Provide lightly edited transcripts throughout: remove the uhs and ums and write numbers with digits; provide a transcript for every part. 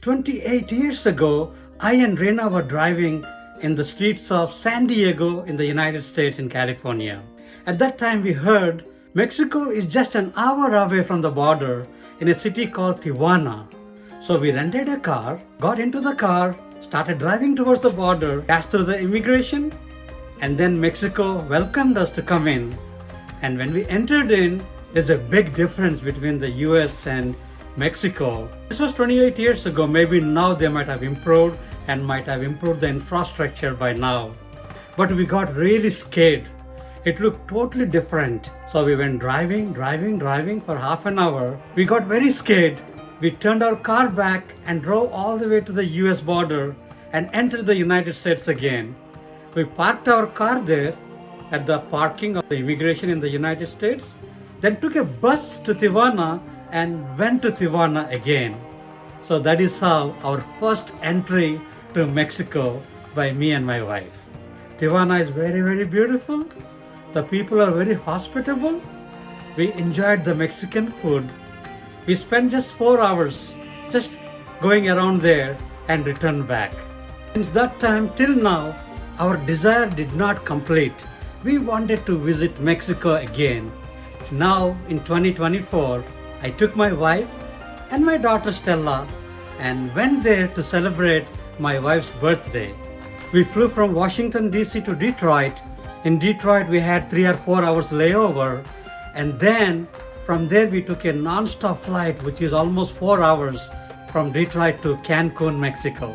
28 years ago, I and Rena were driving in the streets of San Diego in the United States in California. At that time, we heard Mexico is just an hour away from the border in a city called Tijuana. So we rented a car, got into the car, started driving towards the border, passed through the immigration, and then Mexico welcomed us to come in. And when we entered in, there's a big difference between the US and Mexico. This was 28 years ago. Maybe now they might have improved and might have improved the infrastructure by now. But we got really scared. It looked totally different. So we went driving for half an hour. We got very scared. We turned our car back and drove all the way to the US border and entered the United States again. We parked our car there at the parking of the immigration in the United States, then took a bus to Tijuana and went to Tijuana again. So that is how our first entry to Mexico by me and my wife. Tijuana is very, very beautiful. The people are very hospitable. We enjoyed the Mexican food. We spent just 4 hours just going around there and returned back. Since that time till now, our desire did not complete. We wanted to visit Mexico again. Now in 2024, I took my wife and my daughter Stella and went there to celebrate my wife's birthday. We flew from Washington DC to Detroit. In Detroit we had 3 or 4 hours layover, and then from there we took a non-stop flight which is almost 4 hours from Detroit to Cancun, Mexico.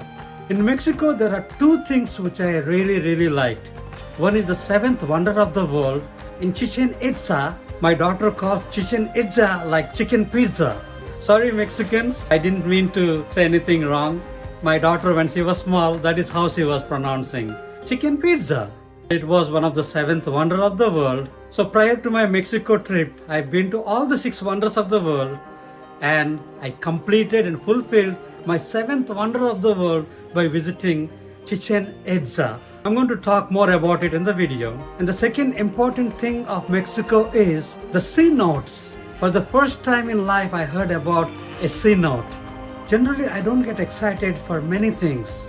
In Mexico there are 2 things which I really liked. One is the 7th wonder of the world in Chichen Itza. My daughter calls Chichen Itza like chicken pizza. Sorry Mexicans, I didn't mean to say anything wrong. My daughter, when she was small, that is how she was pronouncing chicken pizza. It was one of the 7th wonder of the world. So prior to my Mexico trip, I've been to all the 6 wonders of the world, and I completed and fulfilled my 7th wonder of the world by visiting Chichen Itza. I'm going to talk more about it in the video. And the second important thing of Mexico is the cenotes. For the first time in life, I heard about a cenote. Generally, I don't get excited for many things.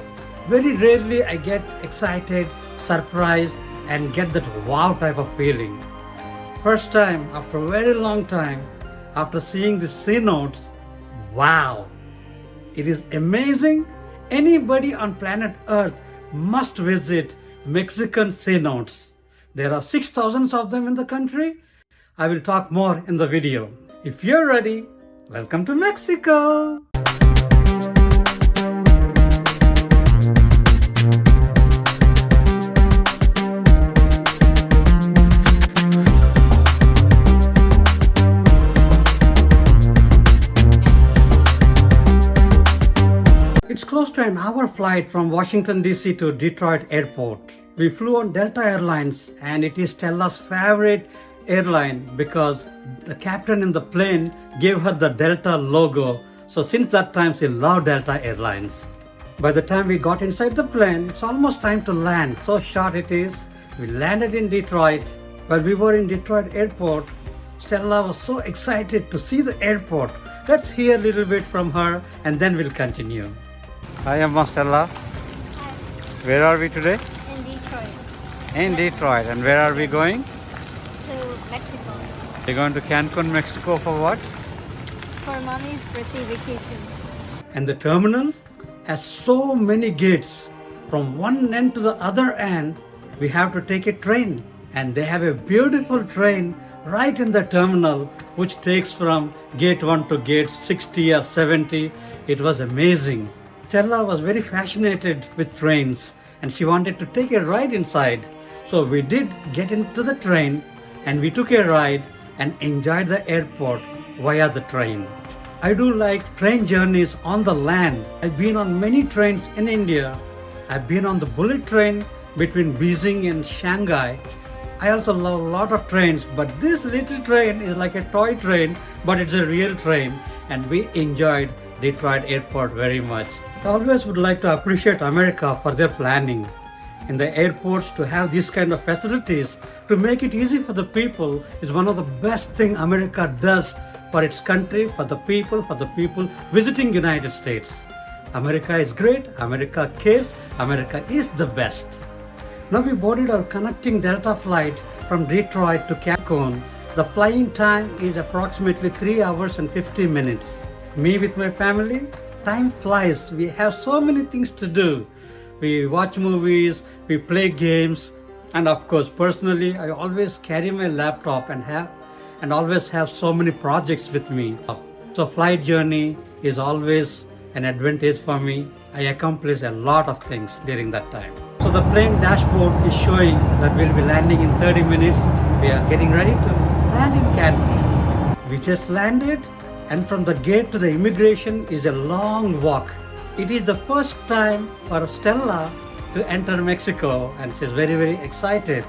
Very rarely I get excited, surprised, and get that wow type of feeling. First time, after a very long time, after seeing the cenotes, wow! It is amazing. Anybody on planet Earth must visit Mexican cenotes. There are 6,000 of them in the country. I will talk more in the video. If you're ready, welcome to Mexico! It's close to an hour flight from Washington DC to Detroit Airport. We flew on Delta Airlines, and it is Stella's favorite airline because the captain in the plane gave her the Delta logo. So since that time she loved Delta Airlines. By the time we got inside the plane, it's almost time to land. So short it is. We landed in Detroit. While we were in Detroit Airport, Stella was so excited to see the airport. Let's hear a little bit from her and then we'll continue. Hi, Amma Stella. Hi. Where are we today? In Detroit. In Detroit. And where are we going? To Mexico. We're going to Cancun, Mexico for what? For mommy's birthday vacation. And the terminal has so many gates. From one end to the other end, we have to take a train. And they have a beautiful train right in the terminal, which takes from gate 1 to gate 60 or 70. It was amazing. Stella was very fascinated with trains and she wanted to take a ride inside. So we did get into the train and we took a ride and enjoyed the airport via the train. I do like train journeys on the land. I've been on many trains in India. I've been on the bullet train between Beijing and Shanghai. I also love a lot of trains, but this little train is like a toy train, but it's a real train, and we enjoyed Detroit Airport very much. I always would like to appreciate America for their planning. In the airports, to have these kind of facilities to make it easy for the people is one of the best thing America does for its country, for the people visiting United States. America is great, America cares, America is the best. Now we boarded our connecting Delta flight from Detroit to Cancun. The flying time is approximately 3 hours and 50 minutes. Me with my family, time flies. We have so many things to do. We watch movies, we play games, and of course, personally, I always carry my laptop and always have so many projects with me. So flight journey is always an advantage for me. I accomplish a lot of things during that time. So the plane dashboard is showing that we'll be landing in 30 minutes. We are getting ready to land in Cancun. We just landed, and from the gate to the immigration is a long walk. It is the first time for Stella to enter Mexico, and she's very, very excited.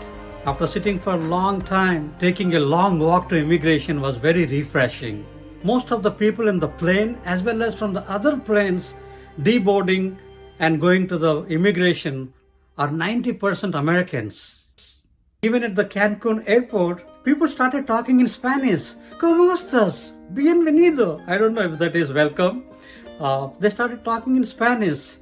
After sitting for a long time, taking a long walk to immigration was very refreshing. Most of the people in the plane, as well as from the other planes, deboarding and going to the immigration, are 90% Americans. Even at the Cancun airport, people started talking in Spanish. ¿Cómo estás? Bienvenido. I don't know if that is welcome. They started talking in Spanish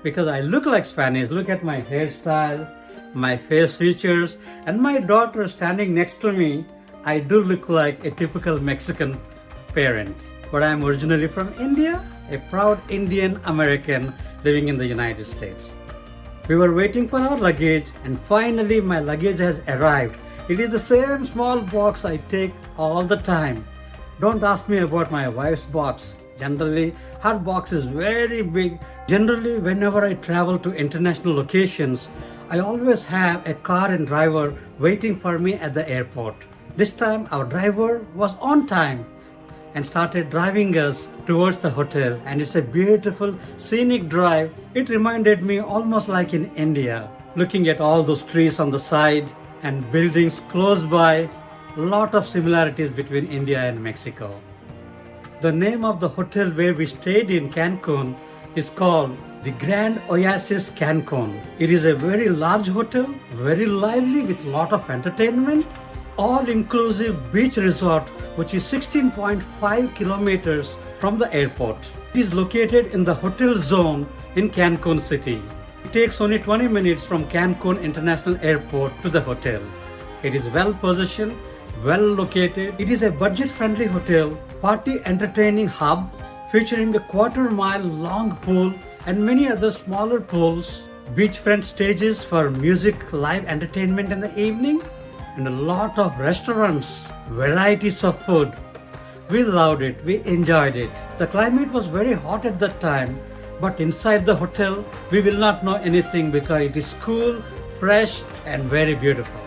because I look like Spanish. Look at my hairstyle, my face features, and my daughter standing next to me. I do look like a typical Mexican parent. But I am originally from India, a proud Indian American living in the United States. We were waiting for our luggage, and finally my luggage has arrived. It is the same small box I take all the time. Don't ask me about my wife's box. Generally, her box is very big. Generally, whenever I travel to international locations, I always have a car and driver waiting for me at the airport. This time, our driver was on time and started driving us towards the hotel, and it's a beautiful scenic drive. It reminded me almost like in India, looking at all those trees on the side and buildings close by. Lot of similarities between India and Mexico. The name of the hotel where we stayed in Cancun is called the Grand Oasis Cancun. It is a very large hotel, very lively with lot of entertainment, all-inclusive beach resort which is 16.5 kilometers from the airport. It is located in the hotel zone in Cancun City. It takes only 20 minutes from Cancun International Airport to the hotel. It is well positioned, well located. It is a budget-friendly hotel, party entertaining hub featuring a quarter-mile long pool and many other smaller pools, beachfront stages for music, live entertainment in the evening, and a lot of restaurants, varieties of food. We loved it, we enjoyed it. The climate was very hot at that time, but inside the hotel, we will not know anything because it is cool, fresh, and very beautiful.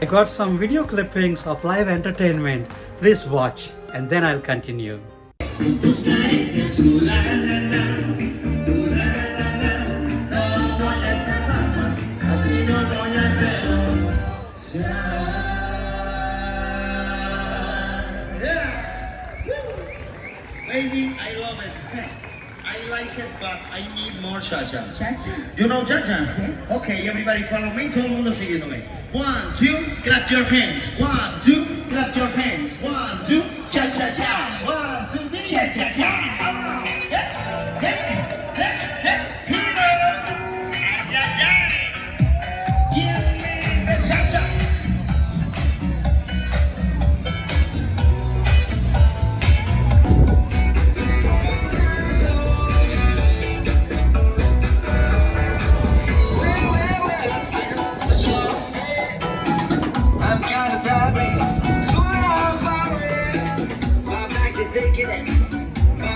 I got some video clippings of live entertainment. Please watch, and then I'll continue. Baby, I love it. I like it, but I need more cha-cha. Cha-cha? You know cha-cha? Yes. Okay, everybody follow me. Todo el mundo siguiéndome. 1, 2, clap your hands. 1, 2, clap your hands. 1, 2, cha-cha-cha. 1, 2, 3, cha-cha-cha. Here we go. Give me the cha-cha. My back is aching, my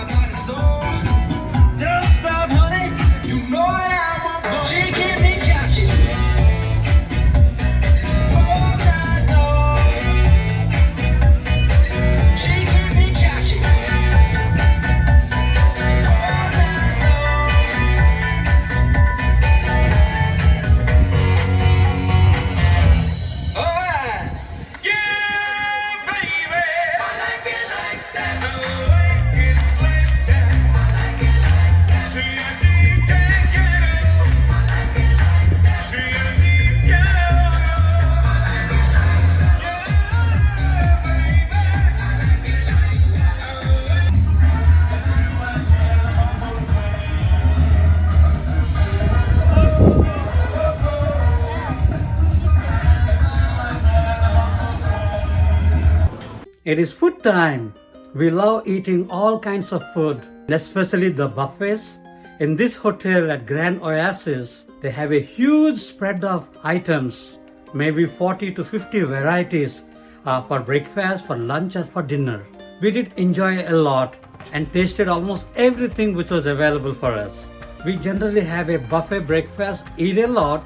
It is food time. We love eating all kinds of food, especially the buffets. In this hotel at Grand Oasis, they have a huge spread of items, maybe 40 to 50 varieties for breakfast, for lunch, or for dinner. We did enjoy a lot and tasted almost everything which was available for us. We generally have a buffet breakfast, eat a lot,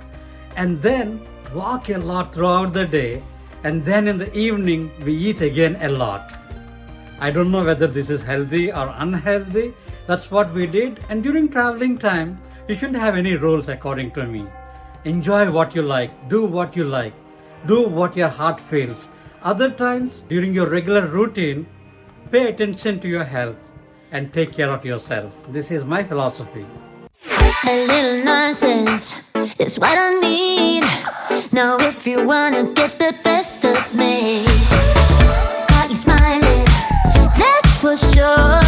and then walk a lot throughout the day, and then in the evening we eat again a lot. I don't know whether this is healthy or unhealthy. That's what we did. And during traveling time, you shouldn't have any rules according to me. Enjoy what you like, do what you like, do what your heart feels. Other times, during your regular routine, pay attention to your health and take care of yourself. This is my philosophy. A little nonsense is what I need. Now if you wanna get the best of me, got you smiling, that's for sure.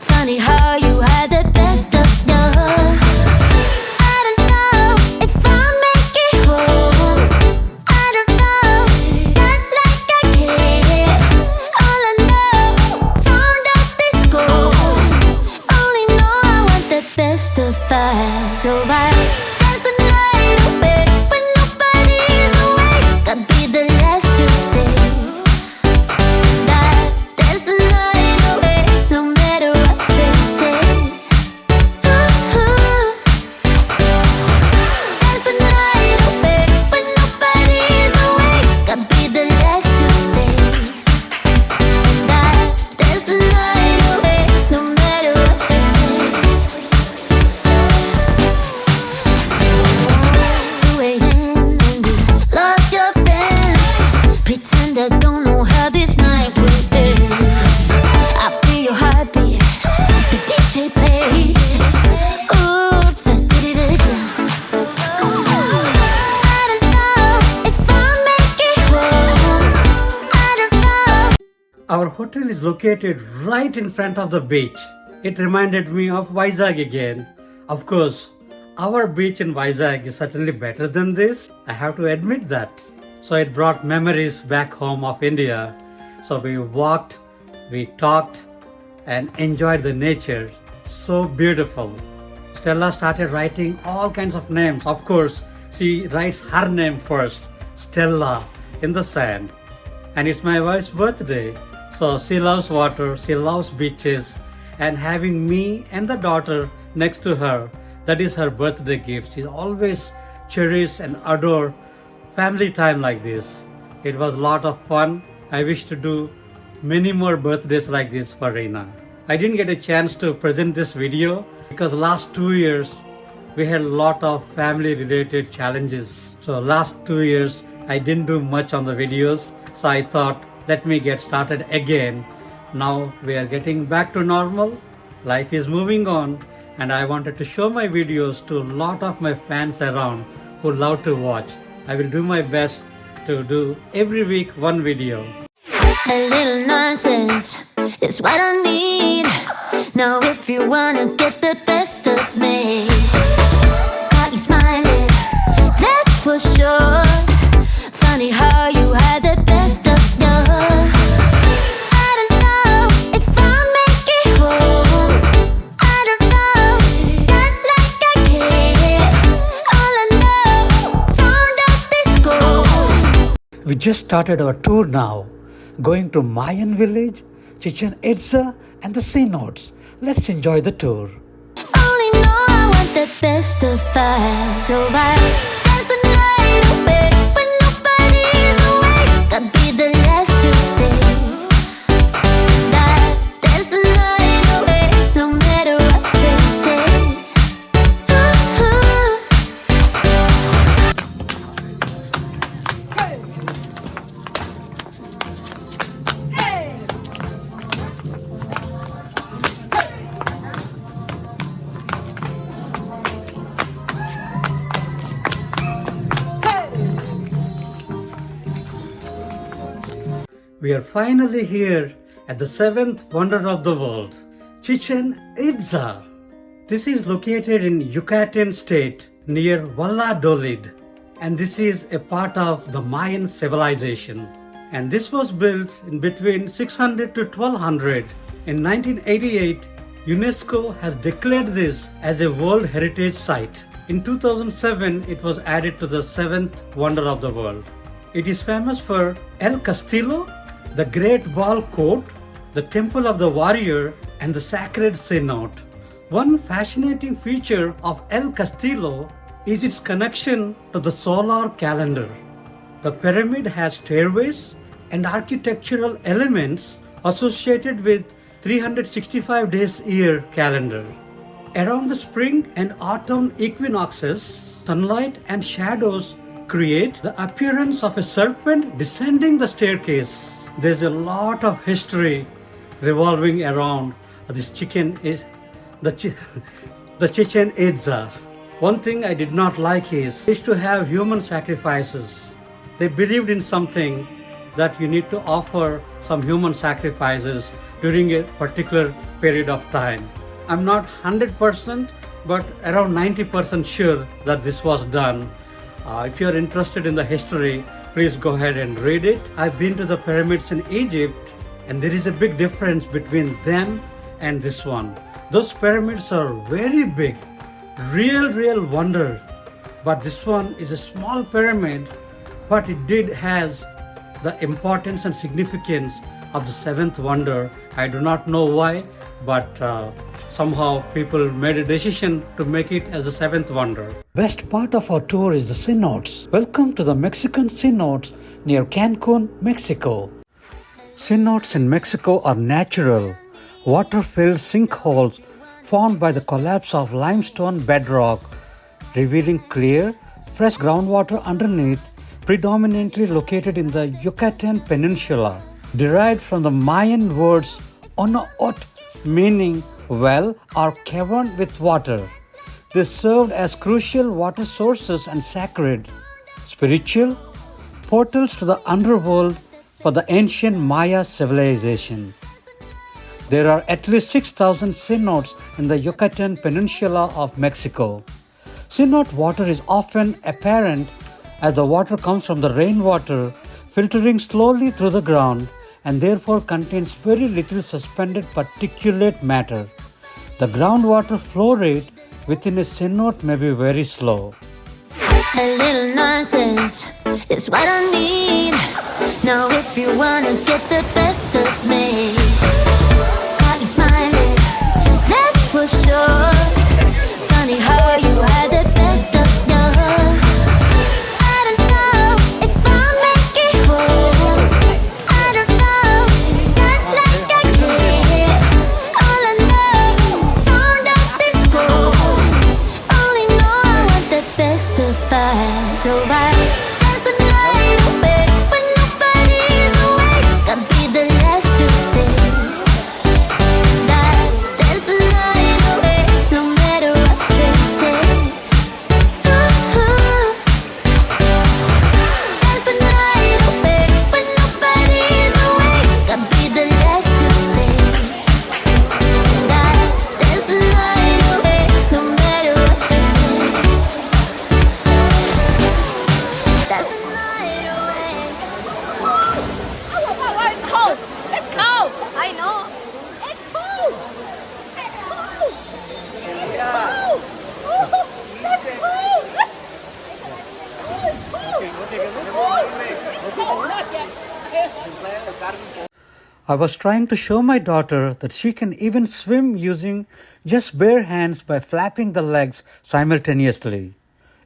Funny how you had the best of love. I don't know if I'll make it home. I don't know, not like I care. All I know, sound of disco. Only know I want the best of us. So I dance the night away when nobody's awake. I'll be the last to stay. Dance the night away, no matter what they say. Dance the night away when nobody's awake. I'll be the last to stay. Dance the night away, no matter what they say. 2 a.m. and we lost your friends. Pretend I don't know how this night will end. I feel your heartbeat, the DJ plays. Oops, I did it again. I don't know if I'll make it home. I don't know. Our hotel is located right in front of the beach. It reminded me of Vizag again. Of course, our beach in Vizag is certainly better than this. I have to admit that. So it brought memories back home of India. So we walked, we talked, and enjoyed the nature. So beautiful. Stella started writing all kinds of names. Of course, she writes her name first, Stella, in the sand. And it's my wife's birthday. So she loves water, she loves beaches, and having me and the daughter next to her, that is her birthday gift. She always cherishes and adore family time like this. It was a lot of fun. I wish to do many more birthdays like this for Reena. I didn't get a chance to present this video because last 2 years we had a lot of family related challenges. So last 2 years I didn't do much on the videos. So I thought, let me get started again. Now we are getting back to normal. Life is moving on, and I wanted to show my videos to a lot of my fans around who love to watch. I will do my best to do every week one video. A little nonsense is what I need. Now if you wanna get the best of me, got you smiling, that's for sure. Funny how you had the best of love. I don't know if I'll make it home. I don't know, not like I care. All I know, sound of disco. We just started our tour now, going to Mayan village, Chichen Itza, and the cenotes. Let's enjoy the tour. Only know I want the best of us. So I dance the night away when nobody's awake. I'll be the last to stay. Dance the night away, no matter what they say. We are finally here at the seventh wonder of the world, Chichen Itza. This is located in Yucatan state near Valladolid, and this is a part of the Mayan civilization. and this was built in between 600 to 1200. In 1988, UNESCO has declared this as a World Heritage Site. In 2007, it was added to the seventh wonder of the world. It is famous for El Castillo, the Great Wall Court, the Temple of the Warrior, and the Sacred Cenote. One fascinating feature of El Castillo is its connection to the solar calendar. The pyramid has stairways and architectural elements associated with 365 days year calendar. Around the spring and autumn equinoxes, sunlight and shadows create the appearance of a serpent descending the staircase. There's a lot of history revolving around this the Chichen Itza. One thing I did not like is to have human sacrifices. They believed in something that you need to offer some human sacrifices during a particular period of time. I'm not 100% but around 90% sure that this was done. If you're interested in the history, please go ahead and read it. I've been to the pyramids in Egypt, and there is a big difference between them and this one. Those pyramids are very big, real wonder. But this one is a small pyramid, but it has the importance and significance of the seventh wonder. I do not know why, but somehow people made a decision to make it as the seventh wonder. Best part of our tour is the cenotes. Welcome to the Mexican cenotes near Cancun, Mexico. Cenotes in Mexico are natural, water-filled sinkholes formed by the collapse of limestone bedrock, revealing clear, fresh groundwater underneath, predominantly located in the Yucatan Peninsula, derived from the Mayan words onoot, meaning well or cavern with water. They served as crucial water sources and sacred, spiritual portals to the underworld for the ancient Maya civilization. There are at least 6,000 cenotes in the Yucatan Peninsula of Mexico. Cenote water is often apparent as the water comes from the rainwater, filtering slowly through the ground, and therefore contains very little suspended particulate matter. The groundwater flow rate within a cenote may be very slow. A little nonsense is what I need. Now if you wanna get the best of me, got you smiling, that's for sure. Funny how you had the best of love. I don't know if I'll make it home. I don't know, not like I care. All I know, sound of this gold. Only know I want the best of us. So I dance the night away when nobody's awake. I'll be the last to stay. Dance the night away, no matter what they say. Dance the night away when nobody's awake. I'll be the last to stay. Dance the night away, no matter what they say. Dance the night away. Oh, it's cold. It's cold. I know. It's cold. It's cold. It's cold. Oh, that's cold. I was trying to show my daughter that she can even swim using just bare hands by flapping the legs simultaneously.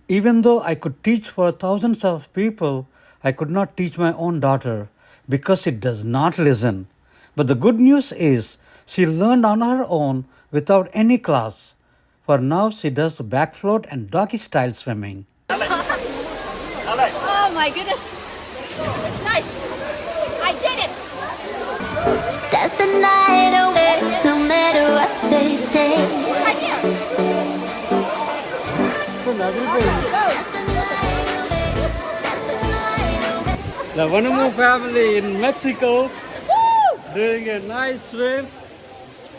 Even though I could teach for thousands of people, I could not teach my own daughter because she does not listen. But the good news is she learned on her own without any class. For now, she does back float and doggy style swimming. Oh my goodness. It's nice. I did it. Dance the night away, no matter what they say. Right here. Dance the night away, dance the night away. The Vonumu family in Mexico doing a nice swim,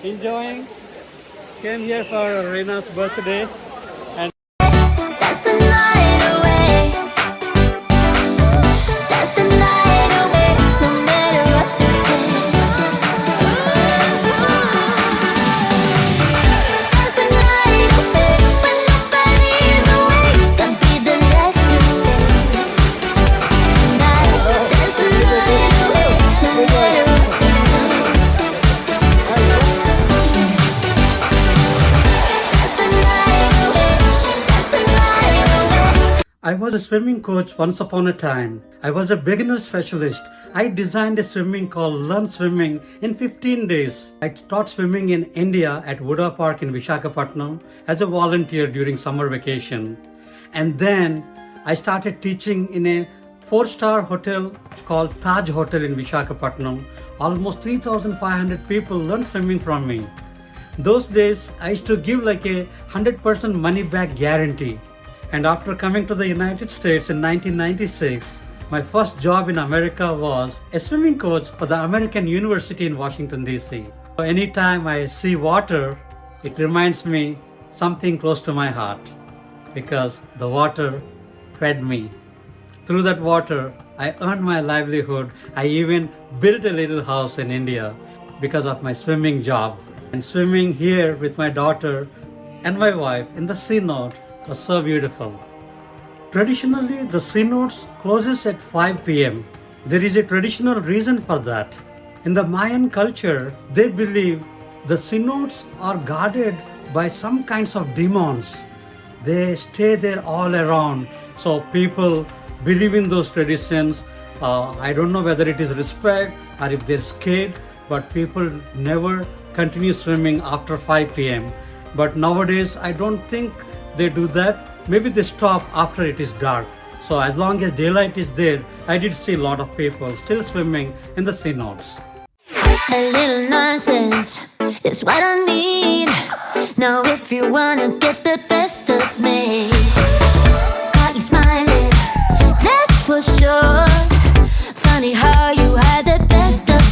enjoying. Came here for Rena's birthday. Dance the night away. Dance the night away, I was a swimming coach once upon a time. I was a beginner specialist. I designed a swimming called Learn Swimming in 15 days. I taught swimming in India at Wooda Park in Vishakhapatnam as a volunteer during summer vacation. And then I started teaching in a 4-star hotel called Taj Hotel in Vishakhapatnam. Almost 3,500 people learned swimming from me. Those days, I used to give like a 100% money back guarantee. And after coming to the United States in 1996, my first job in America was a swimming coach for the American University in Washington, D.C. So anytime I see water, it reminds me something close to my heart because the water fed me. Through that water, I earned my livelihood. I even built a little house in India because of my swimming job. And swimming here with my daughter and my wife in the sea note was so beautiful. Traditionally, the sea notes closes at 5 p.m. There is a traditional reason for that. In the Mayan culture, they believe the sea notes are guarded by some kinds of demons. They stay there all around. So people believe in those traditions. I don't know whether it is respect or if they're scared, but people never continue swimming after 5 p.m. But nowadays, I don't think they do that. Maybe they stop after it is dark. So as long as daylight is there, I did see a lot of people still swimming in the sea notes. A little nonsense is what I need. Now if you wanna get the best of me, got you smiling, that's for sure. Funny how you had the best of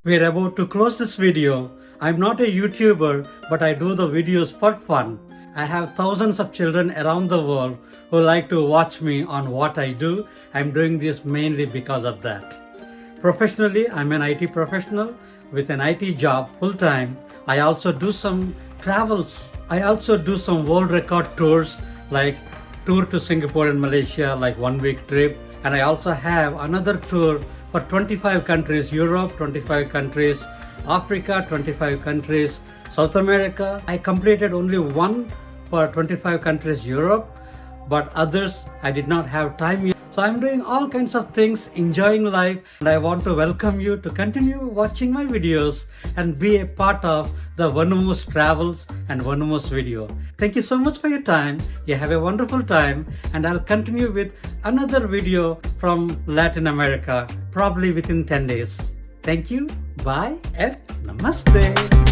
We're about to close this video. I'm not a YouTuber, but I do the videos for fun. I have thousands of children around the world who like to watch me on what I do. I'm doing this mainly because of that. Professionally, I'm an IT professional with an IT job full-time. I also do some travels. I also do some world record tours like tour to Singapore and Malaysia, like 1-week trip. And I also have another tour for 25 countries, Europe, 25 countries, Africa, 25 countries, South America. I completed only one for 25 countries, Europe, but others I did not have time yet. So I'm doing all kinds of things, enjoying life, and I want to welcome you to continue watching my videos and be a part of the Vonumu's travels and Vonumu's video. Thank you so much for your time. You have a wonderful time, and I'll continue with another video from Latin America, probably within 10 days. Thank you, bye, and namaste.